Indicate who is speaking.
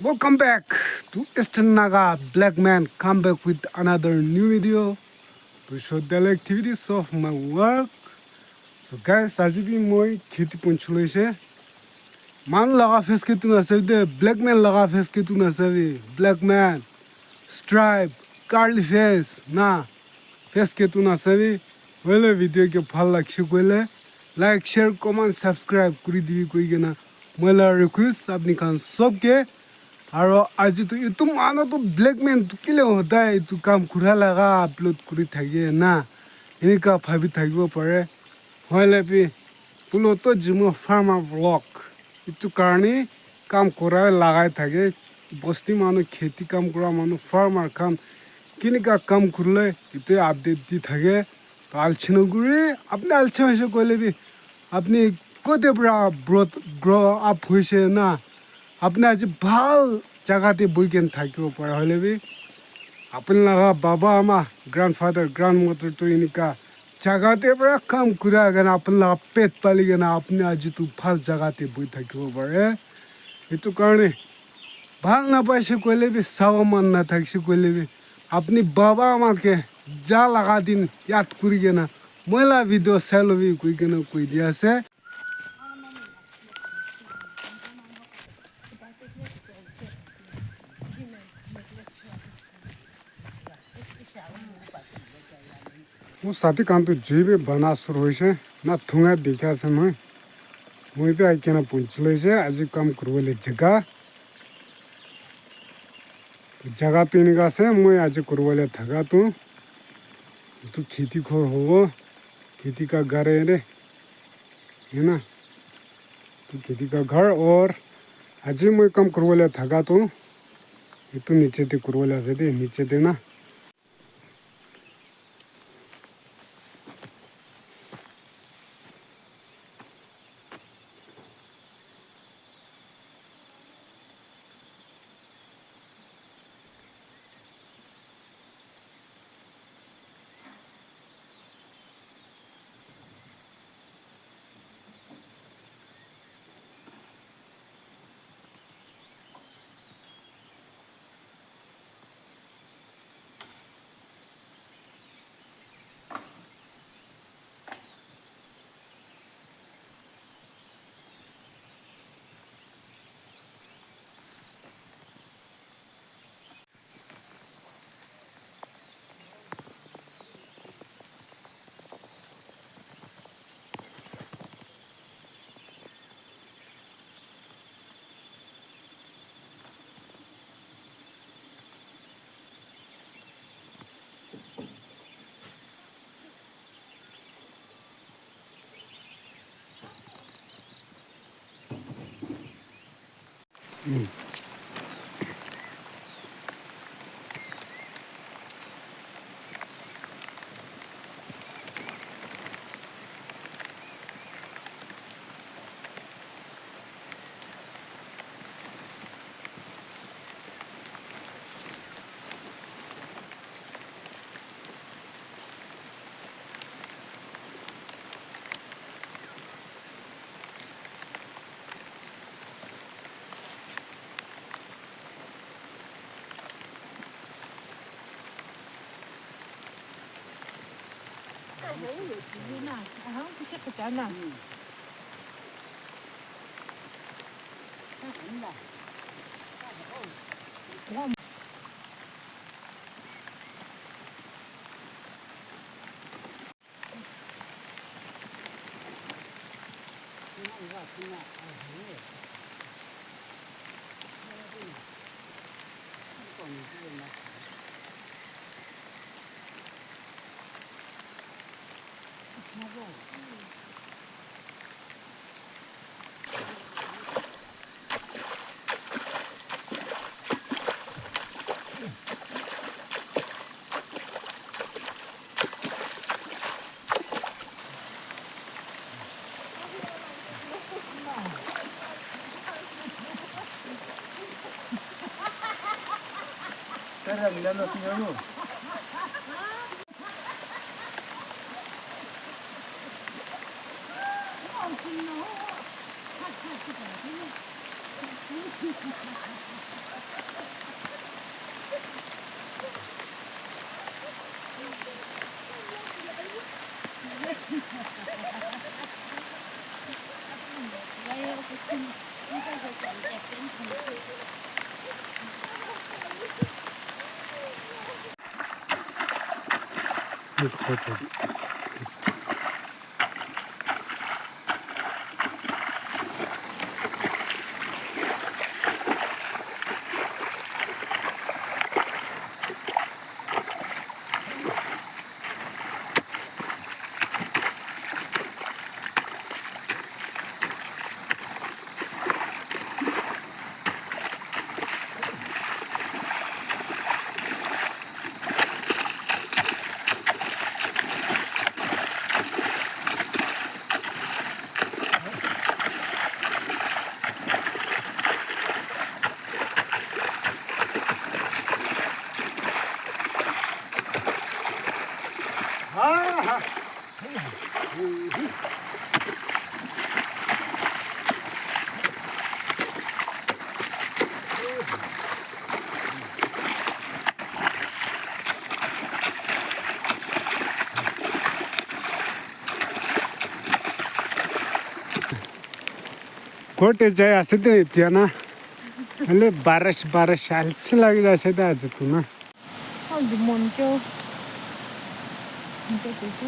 Speaker 1: Welcome back to Eastern Naga Black Man. Come back with another new video to show daily activities of my work. So guys, आज भी मैं खेती पंचुले से मान लगा face के तू ना सभी black man लगा फेस के तू ना सभी black man stripe curly face ना फेस के तू ना सभी वाले वीडियो के फल लक्ष्य को ले like share comment subscribe करी दी कोई के ना मेरा रिक्वेस्ट अपनी खान सब के আৰু আজিতো এইটো মানুহটো ব্লেকমেনটো কিলে হদাই এইটো কাম খুৰা লগা আপলোড কৰি থাকে না এনেকুৱা ভাবি থাকিব পাৰে হয়লেপি পুলতো জিমো ফাৰ্মাৰ ব্লগ এইটো কাৰণে কাম কৰাই লাগাই থাকে বস্তি মানুহ খেতি কাম কৰা মানুহ ফাৰ্মাৰ কাম কেনেকুৱা কাম কৰিলে এইটো আপডেট দি থাকে আলচি নগুৰি আপুনি আলচি হৈছে কৈলেবি আপুনি ক'তে পৰা গ্ৰ' আপ হৈছে না আপনি আজি ভাল জায়গাতে বইকেন থাকিব পারা হলে বি আপনারা বাবা আমা গ্র্যান্ডফাদার গ্র্যান্ডমাদার তো এনেকা জায়গাতে পুরা কাম করে গেন আপনারা পেট পালি গেন আপনি আজি তো ভাল জায়গাতে বই থাকিব পারে এইটো কারণে ভাল না পাইছে কইলে বি চাওয়া মান না থাকছে কইলে বি আপনি বাবা আমাকে যা লাগা দিন ইয়াদ করি গেনা ময়লা ভিডিও চাইলবি কই কেন কই দি আছে वो साथी काम तो जीवे बना शुरू हुई से ना थुंगा देखा से मैं तो आई के ना पूछले से आज काम करवाले जगह तो इनका से मैं आज करवाले थका तो खेती खोर हो खेती का घर है ना तो खेती का घर और आज मैं काम करवाले थका तो ये तो नीचे ते करवाले से दे नीचे ते ना
Speaker 2: Mirando assim, não.
Speaker 1: It's coated. Coated jay aside tiana. Ale barash alch lagi aside aja tu na.
Speaker 2: Di moncho. Moncho itu.